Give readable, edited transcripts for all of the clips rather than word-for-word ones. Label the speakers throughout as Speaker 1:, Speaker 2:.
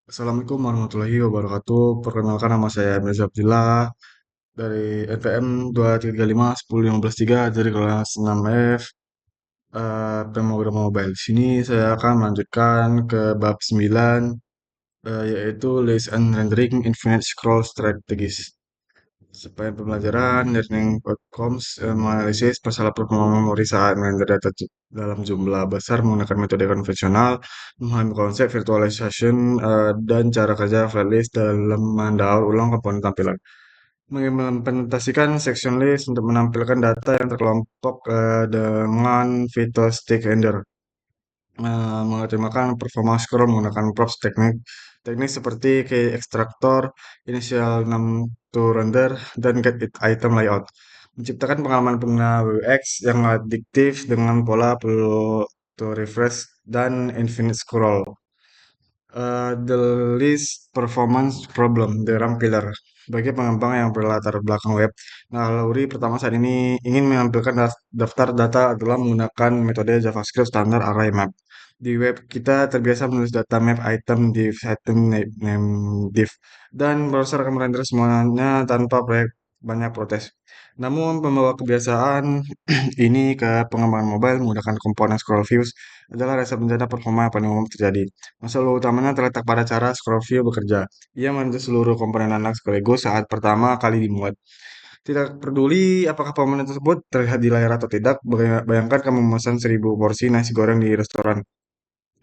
Speaker 1: Assalamualaikum warahmatullahi wabarakatuh. Perkenalkan nama saya Mirza Abdillah dari NPM 235 10153 dari kelas 6F pemrograman mobile. Di sini saya akan melanjutkan ke bab 9 yaitu List and Rendering Infinite Scroll Strategies. Supaya pembelajaran learning outcomes menganalisis masalah performa memori saat merender data dalam jumlah besar menggunakan metode konvensional, memahami konsep virtualization dan cara kerja flatlist dalam mendaur ulang komponen tampilan. Mengimplementasikan section list untuk menampilkan data yang terkelompok dengan fitur stick render. Mengoptimalkan performa scroll menggunakan props teknik teknik seperti key extractor, initial num to render, dan get it item layout. Menciptakan pengalaman pengguna UX yang adiktif dengan pola perlu to refresh dan infinite scroll. The least performance problem, the RAM killer. Bagi pengembang yang berlatar belakang web, naluri pertama saat ini ingin menampilkan daftar data adalah menggunakan metode JavaScript standar array map. Di web kita terbiasa menulis data map item name div, dan browser akan merender semuanya tanpa banyak protes. Namun pembawa kebiasaan ini ke pengembangan mobile menggunakan komponen scroll views adalah rasa bencana performa yang paling umum terjadi. Masalah utamanya terletak pada cara scroll view bekerja. Ia menyentuh seluruh komponen anak sekaligus saat pertama kali dimuat. Tidak peduli apakah komponen tersebut terlihat di layar atau tidak, bayangkan kamu memesan 1.000 porsi nasi goreng di restoran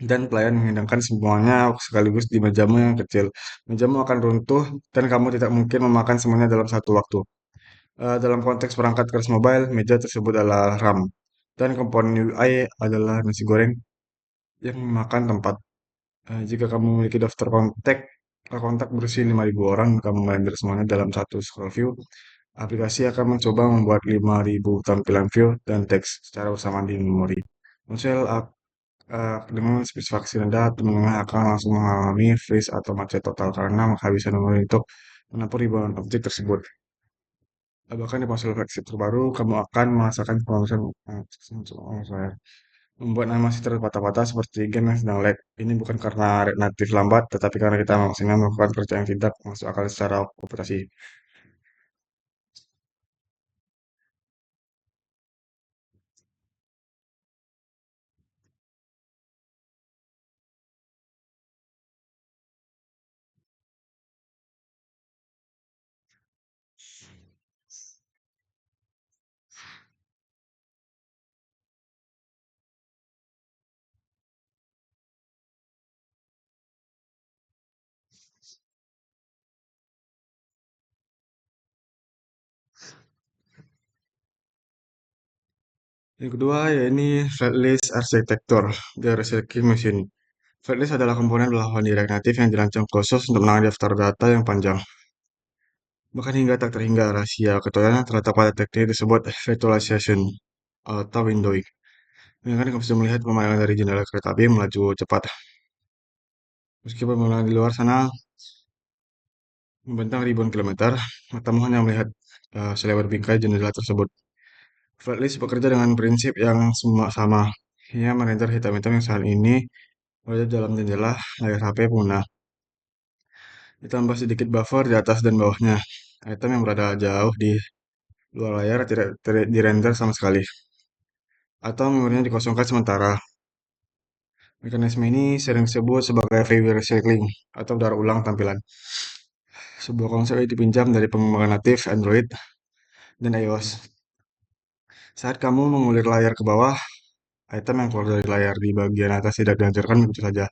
Speaker 1: dan pelayan menghidangkan semuanya sekaligus di mejamu yang kecil. Mejamu akan runtuh dan kamu tidak mungkin memakan semuanya dalam satu waktu. Dalam konteks perangkat keras mobile, meja tersebut adalah RAM dan komponen UI adalah nasi goreng yang memakan tempat. Jika kamu memiliki daftar kontak bersih 5.000 orang, kamu merender semuanya dalam satu scroll view. Aplikasi akan mencoba membuat 5.000 tampilan view dan teks secara bersamaan di memori. Ponsel dengan spesifikasi rendah atau menengah akan langsung mengalami freeze atau macet total karena menghabiskan memori untuk menampung ribuan objek tersebut. Bahkan di ponsel flagship terbaru, kamu akan merasakan proses membuat animasi terpatah-patah seperti game yang sedang lag. Ini bukan karena red natif lambat, tetapi karena kita maksudnya melakukan kerja yang tidak masuk akal secara komputasi. Yang kedua, ini Flatlist Architecture, the Recycling Machine. Flatlist adalah komponen belahan direct native yang dirancang khusus untuk menangani daftar data yang panjang. Bahkan hingga tak terhingga rahasia ketuanya terletak pada teknik disebut virtualization atau windowing. Ini kan kamu bisa melihat pemandangan dari jendela kereta api melaju cepat. Meskipun pemandangan di luar sana membentang ribuan kilometer, matamu hanya melihat selebar bingkai jendela tersebut. Flatlist bekerja dengan prinsip yang semua sama. Ia merender hitam-hitam yang saat ini berada dalam jendela layar HP pengguna. Ditambah sedikit buffer di atas dan bawahnya. Item yang berada jauh di luar layar tidak dirender sama sekali. Atau memorinya dikosongkan sementara. Mekanisme ini sering disebut sebagai free recycling atau daur ulang tampilan. Sebuah konsep yang dipinjam dari pengembangan natif Android dan iOS. Saat kamu mengulik layar ke bawah, item yang keluar dari layar di bagian atas tidak dihancurkan begitu saja,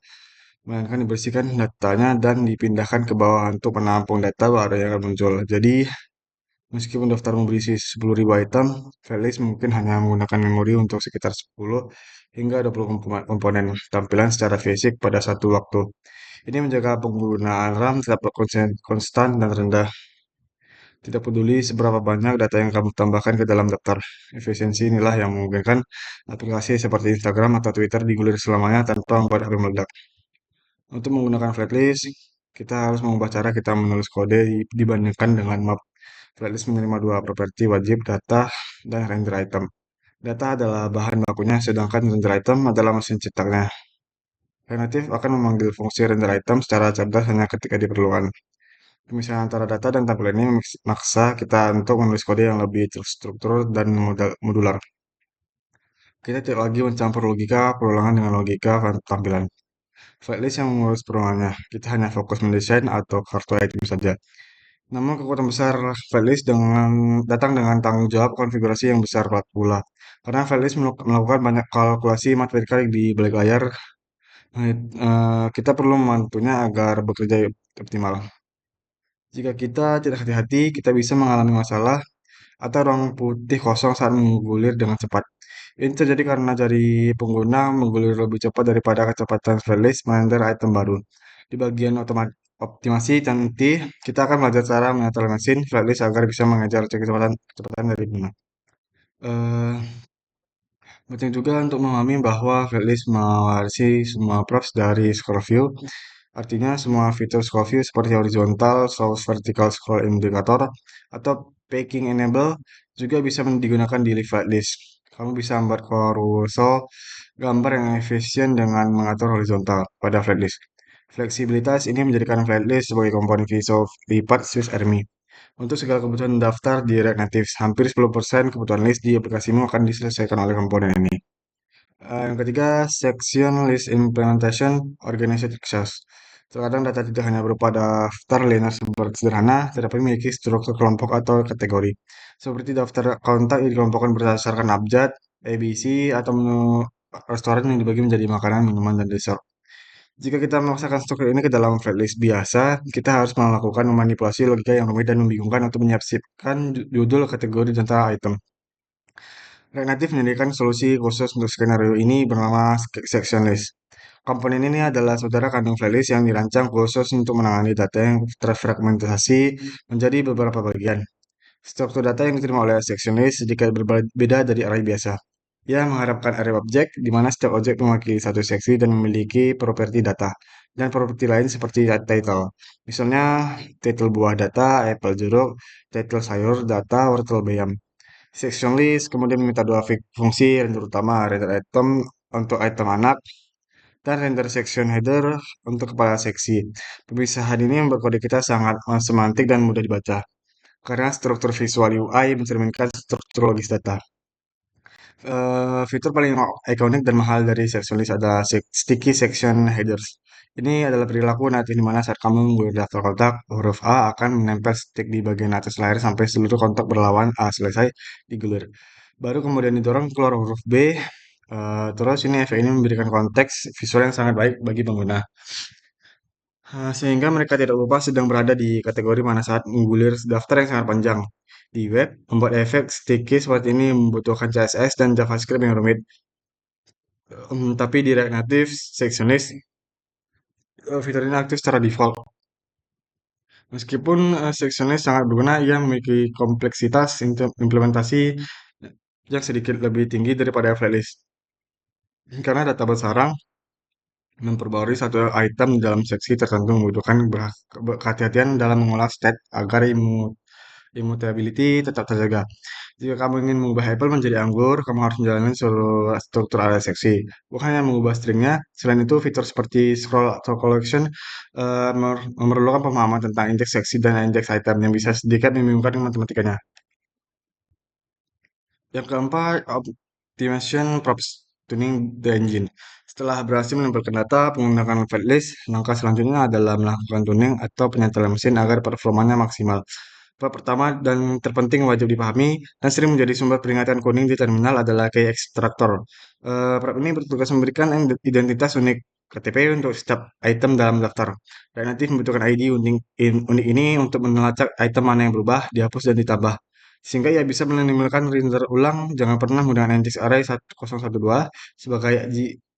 Speaker 1: melainkan dibersihkan datanya dan dipindahkan ke bawah untuk menampung data baru yang akan muncul. Jadi, meskipun daftarmu berisi 10.000 item, Felix mungkin hanya menggunakan memori untuk sekitar 10 hingga 20 komponen tampilan secara fisik pada satu waktu. Ini menjaga penggunaan RAM tetap konstan dan rendah. Tidak peduli seberapa banyak data yang kamu tambahkan ke dalam daftar. Efisiensi inilah yang memungkinkan aplikasi seperti Instagram atau Twitter digulir selamanya tanpa membuat HP meledak. Untuk menggunakan flatlist, kita harus mengubah cara kita menulis kode dibandingkan dengan map. Flatlist menerima dua properti wajib, data dan render item. Data adalah bahan bakunya, sedangkan render item adalah mesin cetaknya. Native akan memanggil fungsi render item secara cerdas hanya ketika diperlukan. Pemisahan antara data dan tampilan ini memaksa kita untuk menulis kode yang lebih terstruktur dan modular. Kita tidak lagi mencampur logika perulangan dengan logika tampilan. Whitelist yang mengurus perulangannya. Kita hanya fokus mendesain atau kartu item saja. Namun kekuatan besar whitelist datang dengan tanggung jawab konfigurasi yang besar pula. Karena whitelist melakukan banyak kalkulasi matematika di balik layar, kita perlu membantunya agar bekerja optimal. Jika kita tidak hati-hati, kita bisa mengalami masalah atau ruang putih kosong saat menggulir dengan cepat. Ini terjadi karena jari pengguna menggulir lebih cepat daripada kecepatan Freelist merender item baru. Di bagian optimasi nanti, kita akan belajar cara mengatur mesin Freelist agar bisa mengejar kecepatan dari pengguna. Eh, Penting juga untuk memahami bahwa Freelist mewarisi semua props dari Scrollview. Artinya semua fitur Scrollview seperti horizontal, source vertical scroll indicator, atau packing enable juga bisa digunakan di Freelist. Kamu bisa membuat carousel gambar yang efisien dengan mengatur horizontal pada Freelist. Fleksibilitas ini menjadikan Freelist sebagai komponen visual lipat Swiss Army. Untuk segala kebutuhan daftar di React Native, hampir 10% kebutuhan list di aplikasimu akan diselesaikan oleh komponen ini. Yang ketiga, section list implementation organized success. Terkadang data tidak hanya berupa daftar linear seperti sederhana, tetapi memiliki struktur kelompok atau kategori. Seperti daftar kontak yang dikelompokkan berdasarkan abjad, ABC, atau menu restoran yang dibagi menjadi makanan, minuman, dan dessert. Jika kita memaksakan struktur ini ke dalam flatlist biasa, kita harus melakukan manipulasi logika yang rumit dan membingungkan untuk menyiapkan judul, kategori, dan tanda item. React Native menyediakan solusi khusus untuk skenario ini bernama Section List. Komponen ini adalah saudara kandung playlist yang dirancang khusus untuk menangani data yang terfragmentasi menjadi beberapa bagian. Struktur data yang diterima oleh section list sedikit berbeda dari array biasa. Ia mengharapkan array objek, di mana setiap objek mewakili satu seksi dan memiliki properti data, dan properti lain seperti title. Misalnya, title buah data, apple jeruk, title sayur data, wortel bayam. Section list kemudian meminta dua fungsi render utama, render item untuk item anak, dan render section header untuk kepala seksi. Pemisahan ini membuat kode kita sangat semantik dan mudah dibaca, karena struktur visual UI mencerminkan struktur logis data. Fitur paling ikonik dan mahal dari section list adalah sticky section headers. Ini adalah perilaku nanti di mana saat kamu menggulung daftar kontak, huruf A akan menempel stick di bagian atas layar sampai seluruh kontak berlawan A selesai digilir. Baru kemudian didorong keluar huruf B. Terus ini efek ini memberikan konteks visual yang sangat baik bagi pengguna. Sehingga mereka tidak lupa sedang berada di kategori mana saat menggulir daftar yang sangat panjang. Di web, membuat efek sticky seperti ini membutuhkan CSS dan JavaScript yang rumit. Tapi di React Native Sectionless, fitur ini aktif secara default. Meskipun Sectionless sangat berguna, ia memiliki kompleksitas implementasi yang sedikit lebih tinggi daripada Freelist. Karena data bersarang, memperbarui satu item dalam seksi tertentu membutuhkan kehati-hatian dalam mengolah state agar immutability tetap terjaga. Jika kamu ingin mengubah apple menjadi anggur, kamu harus menjalani seluruh struktur area seksi. Bukan hanya mengubah stringnya, selain itu fitur seperti scroll atau collection memerlukan pemahaman tentang indeks seksi dan indeks item yang bisa sedikit membingungkan matematikanya. Yang keempat, optimization props tuning the engine. Setelah berhasil menempelkan data menggunakan list, langkah selanjutnya adalah melakukan tuning atau penyetelan mesin agar performanya maksimal. Bab pertama dan terpenting wajib dipahami dan sering menjadi sumber peringatan kuning di terminal adalah key extractor. Program ini bertugas memberikan identitas unik KTP untuk setiap item dalam daftar. Dan nanti membutuhkan ID unik ini untuk melacak item mana yang berubah, dihapus, dan ditambah. Sehingga ia bisa menimbulkan render ulang. Jangan pernah menggunakan index array 1012 sebagai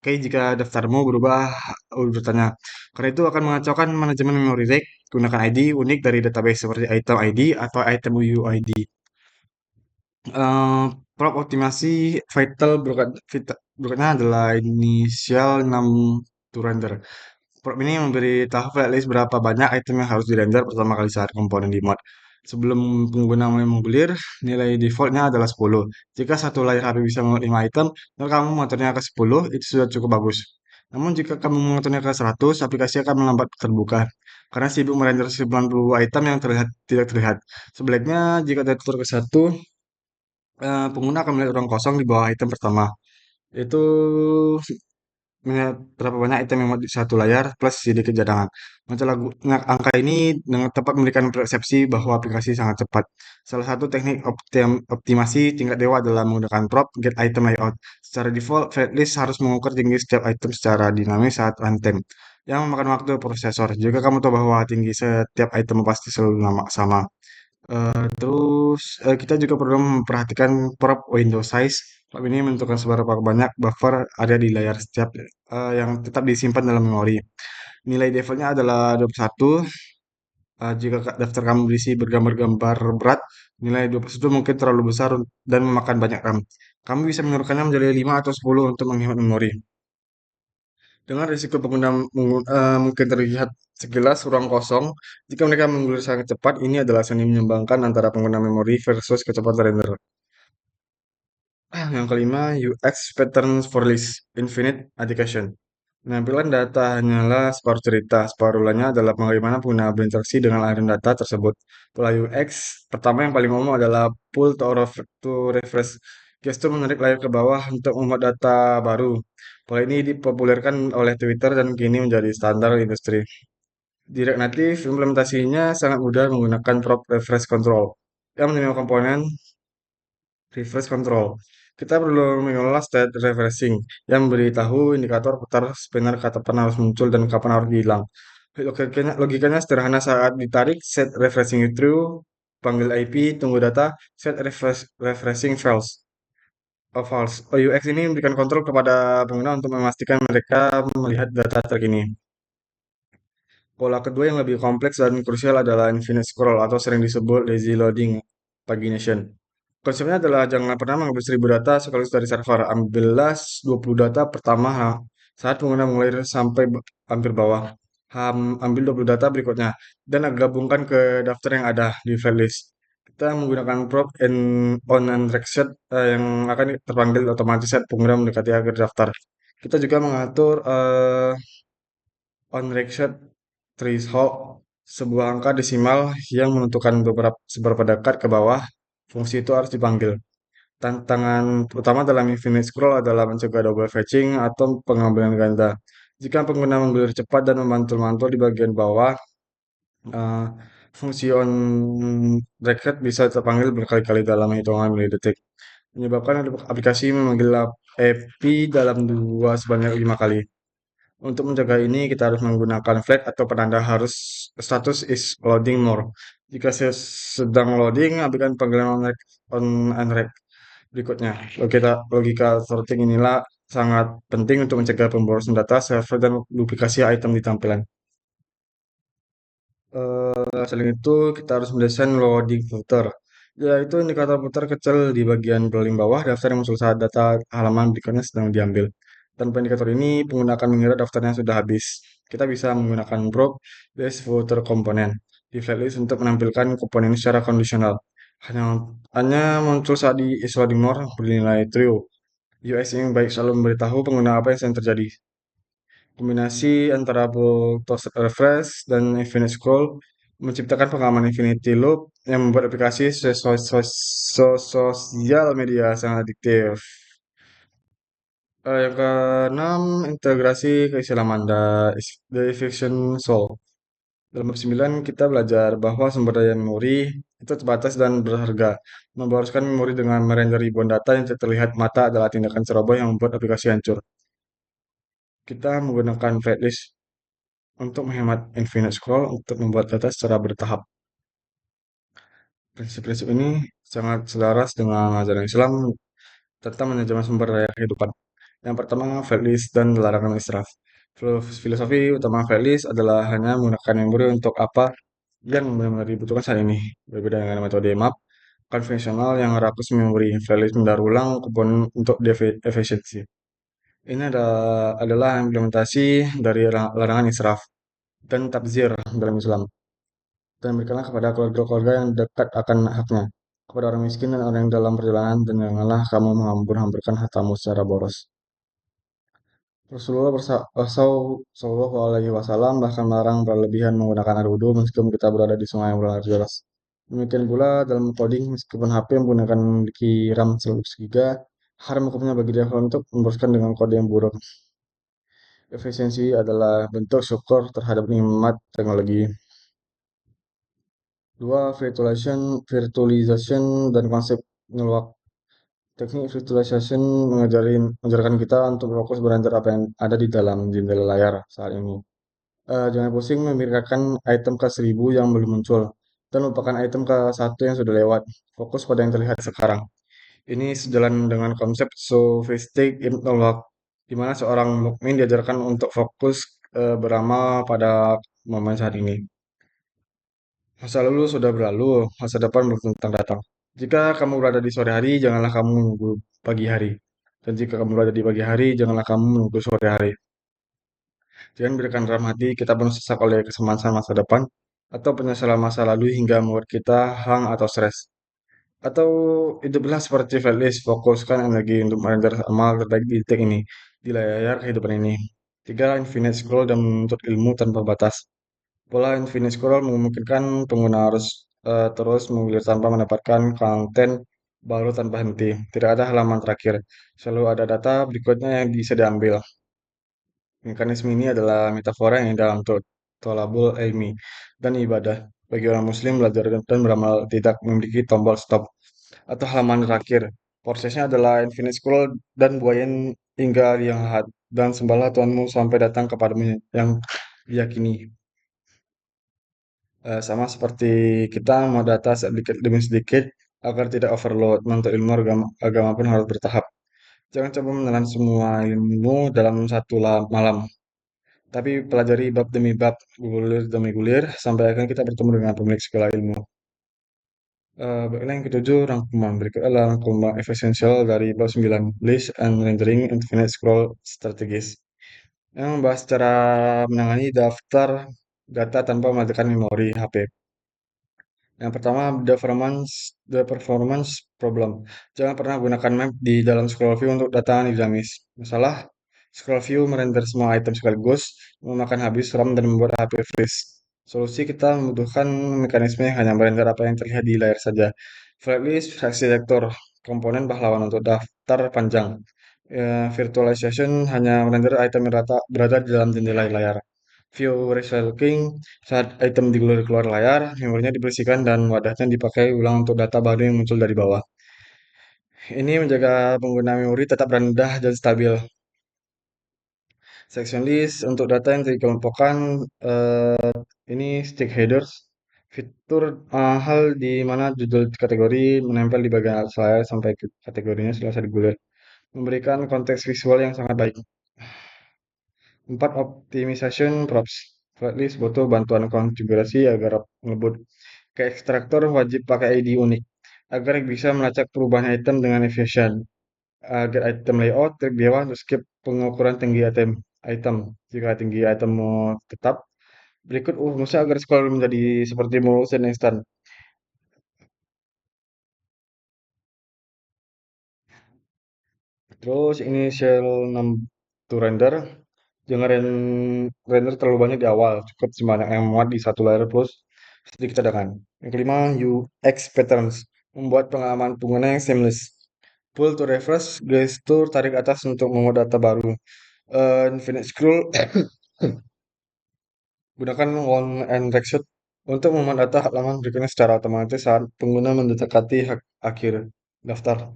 Speaker 1: jika daftarmu berubah urutannya. Karena itu akan mengacaukan manajemen memori rake. Gunakan ID unik dari database seperti item ID atau item UUID. Eh, Prop optimasi vital berikutnya adalah initial num to render. Prop ini memberi tahu playlist berapa banyak item yang harus dirender pertama kali saat komponen di mod. Sebelum pengguna mulai menggulir, nilai defaultnya adalah 10. Jika satu layar HP bisa memuat 5 item, dan kamu motornya ke 10, itu sudah cukup bagus. Namun jika kamu mengaturnya ke 100, aplikasi akan melambat terbuka karena sibuk merender 90 item yang terlihat tidak terlihat. Sebaliknya, jika diatur ke 1, pengguna akan melihat ruang kosong di bawah item pertama. Itu melihat berapa banyak item yang di satu layar plus sedikit cadangan. Angka ini dengan tepat memberikan persepsi bahwa aplikasi sangat cepat. Salah satu teknik optimasi tingkat dewa adalah menggunakan prop get item layout. Secara default, Flatlist harus mengukur tinggi setiap item secara dinamis saat runtime, yang memakan waktu prosesor. Jika kamu tahu bahwa tinggi setiap item pasti selalu sama. Terus kita juga perlu memperhatikan prop window size. Prop ini menentukan seberapa banyak buffer ada di layar setiap yang tetap disimpan dalam memori. Nilai defaultnya adalah 21. Jika daftar kamu berisi bergambar-gambar berat, nilai 21 mungkin terlalu besar dan memakan banyak RAM. Kamu bisa menurunkannya menjadi 5 atau 10 untuk menghemat memori. Dengan risiko pengguna mungkin terlihat sekilas ruang kosong, jika mereka menggulir sangat cepat, ini adalah seni menyeimbangkan antara pengguna memori versus kecepatan render. Yang kelima, UX Patterns for List, Infinite Education. Penampilan data hanyalah separuh cerita, separuh lainnya adalah bagaimana pengguna berinteraksi dengan aliran data tersebut. Pola UX pertama yang paling umum adalah pull to refresh. Gestur menarik layar ke bawah untuk membuat data baru. Pola ini dipopulerkan oleh Twitter dan kini menjadi standar industri. Di React Native, implementasinya sangat mudah menggunakan prop refresh control yang menerima komponen refresh control. Kita perlu mengelola state refreshing yang memberitahu indikator putar spinner kapan harus muncul dan kapan harus hilang. Logikanya sederhana saat ditarik, set refreshing true, panggil IP, tunggu data, set refreshing false. UX ini memberikan kontrol kepada pengguna untuk memastikan mereka melihat data terkini. Pola kedua yang lebih kompleks dan krusial adalah infinite scroll atau sering disebut lazy loading pagination. Konsepnya adalah jangan pernah mengambil 1000 data sekaligus dari server. Ambillah 20 data pertama saat pengguna mulai sampai hampir bawah. Ambil 20 data berikutnya dan gabungkan ke daftar yang ada di playlist. Kita menggunakan prop on and set yang akan terpanggil otomatis saat pengguna mendekati akhir daftar. Kita juga mengatur on set threshold, sebuah angka desimal yang menentukan seberapa dekat ke bawah fungsi itu harus dipanggil. Tantangan utama dalam infinite scroll adalah mencegah double fetching atau pengambilan ganda. Jika pengguna menggulir cepat dan memantul-mantul di bagian bawah, eh, fungsi on record bisa terpanggil berkali-kali dalam hitungan milidetik, menyebabkan aplikasi memanggil API dalam sebanyak 5 kali. Untuk menjaga ini, kita harus menggunakan flag atau penanda harus status is loading more. Jika sedang loading, abaikan panggilan on unread berikutnya. Logika sorting inilah sangat penting untuk mencegah pemborosan data server dan duplikasi item di tampilan. Selain itu, kita harus mendesain loading filter, yaitu indikator putar kecil di bagian paling bawah daftar yang muncul saat data halaman berikutnya sedang diambil. Tanpa indikator ini, pengguna akan mengira daftarnya sudah habis. Kita bisa menggunakan probe base footer komponen di flatlist untuk menampilkan komponen ini secara kondisional. Hanya, hanya muncul saat di is loading more bernilai true. UX yang baik selalu memberitahu pengguna apa yang sedang terjadi. Kombinasi antara Toast Refresh dan Infinite Scroll menciptakan pengalaman Infinity Loop yang membuat aplikasi sosial media sangat adiktif. Yang keenam, integrasi keislaman the Fiction Soul. Dalam bab 9, kita belajar bahwa sumber daya memori itu terbatas dan berharga. Memboroskan memori dengan merender ribuan data yang tidak terlihat mata adalah tindakan ceroboh yang membuat aplikasi hancur. Kita menggunakan flatlist untuk menghemat infinite scroll untuk membuat data secara bertahap. Prinsip-prinsip ini sangat selaras dengan ajaran Islam tentang manajemen sumber daya kehidupan. Yang pertama, fairless dan larangan israf. Filosofi utama fairless adalah hanya menggunakan memori untuk apa yang benar-benar dibutuhkan saat ini. Berbeda dengan metode map konvensional yang rakus memori. Fairless mendaur ulang komponen untuk efisiensi. Ini adalah implementasi dari larangan israf dan tabzir dalam Islam. Dan berikanlah kepada keluarga-keluarga yang dekat akan haknya, kepada orang miskin dan orang yang dalam perjalanan, dan janganlah kamu menghambur-hamburkan hartamu secara boros. Rasulullah Shallallahu Alaihi Wasallam bahkan melarang berlebihan menggunakan air wudhu meskipun kita berada di sungai yang berair deras. Demikian pula dalam coding, meskipun HP menggunakan memiliki RAM 100 GB, haram hukumnya bagi dia untuk meneruskan dengan kode yang buruk. Efisiensi adalah bentuk syukur terhadap nikmat teknologi. Dua, virtualization dan konsep ngelwak. Teknik virtualization mengajarkan kita untuk fokus berandar apa yang ada di dalam jendela layar saat ini. Jangan pusing memikirkan item ke 1000 yang belum muncul dan lupakan item ke 1 yang sudah lewat. Fokus pada yang terlihat sekarang. Ini sejalan dengan konsep sofistik Ibn al di mana seorang mukmin diajarkan untuk fokus beramal pada momen saat ini. Masa lalu sudah berlalu, masa depan belum tentang datang. Jika kamu berada di sore hari, janganlah kamu menunggu pagi hari. Dan jika kamu berada di pagi hari, janganlah kamu menunggu sore hari. Jangan berikan dalam hati kita penuh sesak oleh kesemasan masa depan atau penyesalan masa lalu hingga membuat kita hang atau stres. Atau hiduplah seperti Felice, fokuskan energi untuk merender amal terbaik di detik ini, di layar kehidupan ini. Tiga, infinite scroll dan menuntut ilmu tanpa batas. Pola infinite scroll memungkinkan pengguna harus terus mengulik tanpa mendapatkan konten baru tanpa henti. Tidak ada halaman terakhir. Selalu ada data berikutnya yang bisa diambil. Mekanisme ini adalah metafora yang dalam tolabul ilmi dan ibadah. Bagi orang muslim, belajar dan beramal tidak memiliki tombol stop atau halaman terakhir. Prosesnya adalah infinite scroll dan buayan hingga yang lahat. Dan sembahlah Tuhanmu sampai datang kepadamu yang diyakini. Sama seperti kita mau data sedikit demi sedikit agar tidak overload. Untuk ilmu agama pun harus bertahap. Jangan coba menelan semua ilmu dalam satu malam. Tapi pelajari bab demi bab, gulir demi gulir, sampai akhirnya kita bertemu dengan pemilik segala ilmu. Baiklah yang ketujuh, rangkuman. Berikut adalah rangkuman esensial dari bab 9, List and Rendering Infinite Scroll Strategies. Yang membahas cara menangani daftar data tanpa mematikan memori HP. Yang pertama, the performance problem. Jangan pernah gunakan map di dalam scroll view untuk data yang dinamis. Masalah, scroll view merender semua item sekaligus, memakan habis RAM dan membuat HP freeze. Solusi kita membutuhkan mekanisme yang hanya merender apa yang terlihat di layar saja. Flatlist, fraksi sektor, komponen pahlawan untuk daftar panjang. Virtualization hanya merender item yang berada di dalam jendela layar. View recycling, saat item keluar layar, memorinya dibersihkan dan wadahnya dipakai ulang untuk data baru yang muncul dari bawah. Ini menjaga pengguna memori tetap rendah dan stabil. Section list untuk data yang dikelompokkan, ini stakeholders, fitur hal di mana judul kategori menempel di bagian atas layar sampai kategorinya selesai digulir. Memberikan konteks visual yang sangat baik. 4. Optimization props. Flatlist butuh bantuan konfigurasi agar ngebut. Ke ekstraktor wajib pakai ID unik agar bisa melacak perubahan item dengan efisien. Agar item layout klik di bawah untuk skip pengukuran tinggi item. Jika tinggi item mau tetap, berikut rumusnya agar scroll menjadi seperti motion instant. Terus initial num to render. Jangan render terlalu banyak di awal, cukup sebanyak yang muat di satu layar plus sedikit cadangan. Yang kelima, UX patterns, membuat pengalaman pengguna yang seamless. Pull to refresh, gestur tarik atas untuk membuat data baru. Infinite scroll, gunakan one and shoot untuk membuat data halaman berikutnya secara otomatis saat pengguna mendekati akhir daftar.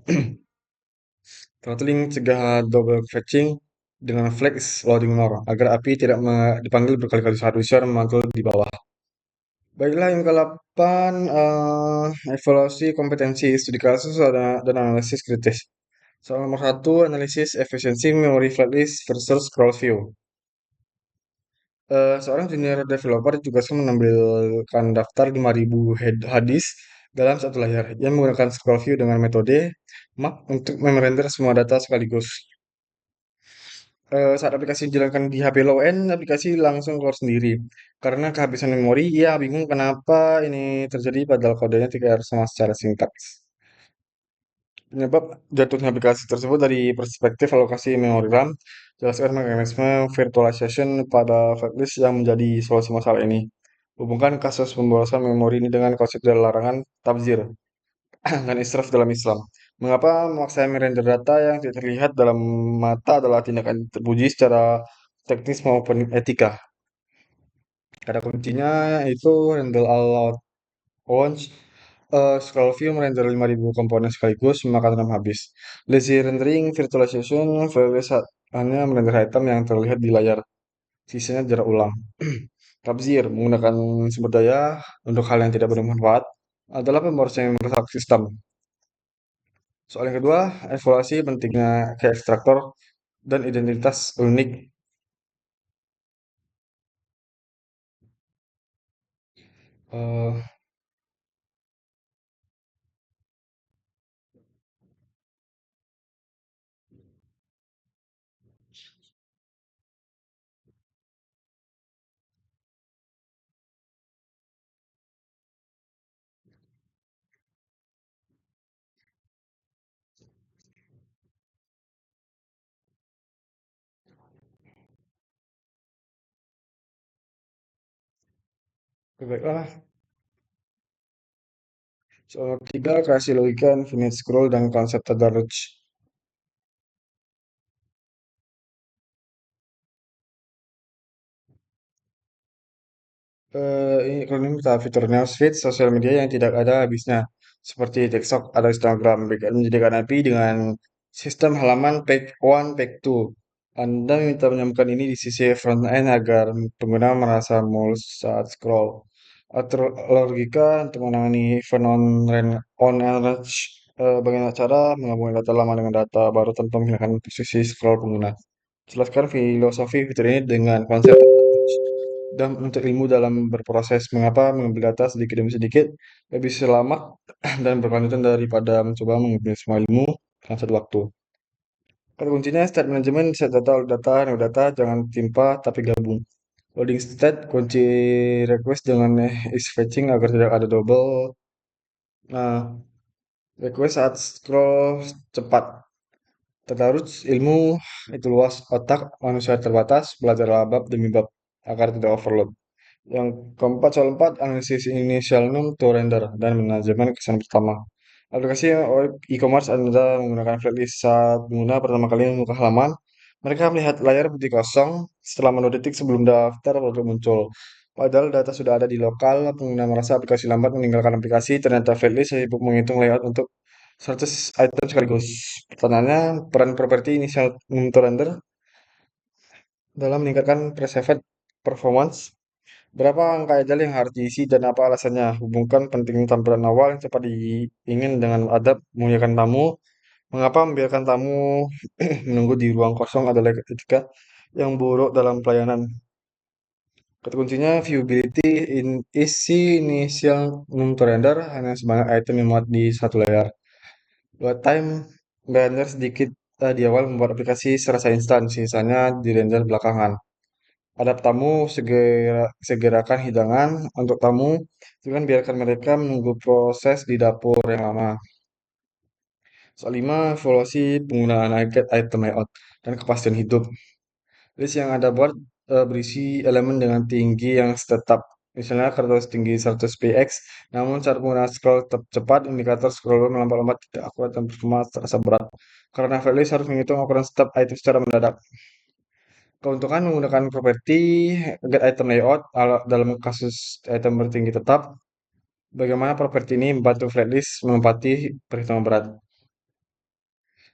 Speaker 1: Throttling cegah double fetching dengan flex loading more agar API tidak dipanggil berkali-kali saat user memantul di bawah. Baiklah yang ke-8, evaluasi kompetensi studi kasus dan analisis kritis. Soal nomor 1, analisis efisiensi memori flatlist versus scroll view. Seorang junior developer juga menampilkan daftar 5.000 hadis dalam satu layar. Ia menggunakan scroll view dengan metode map untuk merender semua data sekaligus. Saat aplikasi dijalankan di HP low end, aplikasi langsung keluar sendiri. Karena kehabisan memori, ia bingung kenapa ini terjadi padahal kodenya tidak harus sama secara sintaks. Penyebab jatuhnya aplikasi tersebut dari perspektif alokasi memori RAM, jelaskan mekanisme virtualization pada flash yang menjadi solusi masalah ini. Hubungkan kasus pemborosan memori ini dengan konsep dari larangan tabzir dan israf dalam Islam. Mengapa memaksa merender data yang tidak terlihat dalam mata adalah tindakan terpuji secara teknis maupun etika? Kata kuncinya itu handle all out once. Scroll view merender 5.000 komponen sekaligus memakan RAM habis. Lazy rendering virtualization Firebase hanya merender item yang terlihat di layar. Sisanya jarak ulang. Tabzir menggunakan sumber daya untuk hal yang tidak bermanfaat adalah pemborosan yang merusak sistem. Soal yang kedua, evaluasi pentingnya ke ekstraktor dan identitas unik. Eh, Baiklah, soal ketiga, kasih logika infinite scroll dan konsep tadarruj. Ini akronim fitur newsfeed sosial media yang tidak ada habisnya, seperti TikTok atau Instagram, menjadikan API dengan sistem halaman page one, page two. Anda minta menyambungkan ini di sisi front end agar pengguna merasa mulus saat scroll. Atur logika untuk menangani event on range, bagaimana cara menggabungkan data lama dengan data baru tanpa menghilangkan posisi scroll pengguna. Jelaskan filosofi fitur ini dengan konsep dan menuntut ilmu dalam berproses. Mengapa mengambil data sedikit demi sedikit lebih selamat dan berkelanjutan daripada mencoba mengambil semua ilmu dalam satu waktu. Kata kuncinya state management, set data, all data, no data, jangan timpa tapi gabung. Loading state, kunci request dengan is fetching agar tidak ada double. Nah, request saat scroll cepat. Tadarus ilmu itu luas, otak manusia terbatas, belajar bab demi bab agar tidak overload. Yang keempat, soal 4, analisis initial num to render dan manajemen kesan pertama. Aplikasi web e-commerce Anda menggunakan flatlist saat pengguna pertama kali membuka halaman. Mereka melihat layar putih kosong setelah 10 detik sebelum daftar produk muncul. Padahal data sudah ada di lokal, pengguna merasa aplikasi lambat meninggalkan aplikasi. Ternyata flatlist sibuk menghitung layout untuk 100 item sekaligus. Pertanyaannya, peran properti initial num to render dalam meningkatkan perceived performance. Berapa angka ejal yang harus diisi dan apa alasannya? Hubungkan pentingnya tampilan awal yang cepat diingin dengan adab memuliakan tamu. Mengapa membiarkan tamu menunggu di ruang kosong adalah etika yang buruk dalam pelayanan? Kata kuncinya viewability in isi initial num to render hanya sebanyak item yang muat di satu layar. Load time render sedikit di awal membuat aplikasi serasa instan, sisanya di render belakangan. Hadap tamu, segerakan hidangan untuk tamu, jangan biarkan mereka menunggu proses di dapur yang lama. Soal 5, evaluasi penggunaan item layout dan kepastian hidup. List yang Anda buat berisi elemen dengan tinggi yang tetap. Misalnya kertas tinggi 100 px, namun saat penggunaan scroll tetap cepat, indikator scroll melambat-lambat tidak akurat dan performa terasa berat. Karena list harus menghitung ukuran setiap item secara mendadak. Keuntungan menggunakan properti get item layout dalam kasus item bertinggi tetap. Bagaimana properti ini membantu flatlist menempati perhitungan berat.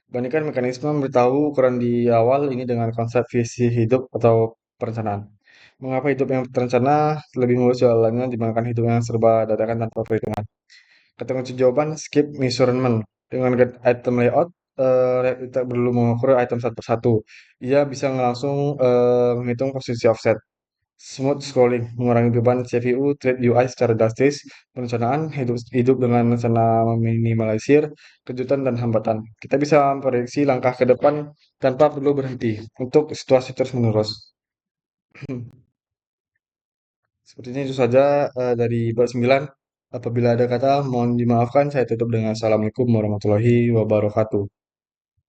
Speaker 1: Bandingkan mekanisme memberitahu ukuran di awal ini dengan konsep visi hidup atau perencanaan. Mengapa hidup yang terencana lebih mulus jalannya dibandingkan hidup yang serba dadakan tanpa perhitungan? Kata kunci jawaban, skip measurement. Dengan get item layout, kita perlu mengukur item satu persatu. Ia bisa langsung menghitung posisi offset. Smooth scrolling, mengurangi beban CPU, treat UI secara drastis, perencanaan hidup hidup dengan rencana meminimalisir kejutan dan hambatan. Kita bisa memprediksi langkah ke depan tanpa perlu berhenti untuk situasi terus-menerus. Sepertinya itu saja dari bab 9. Apabila ada kata mohon dimaafkan, saya tutup dengan Assalamualaikum warahmatullahi wabarakatuh.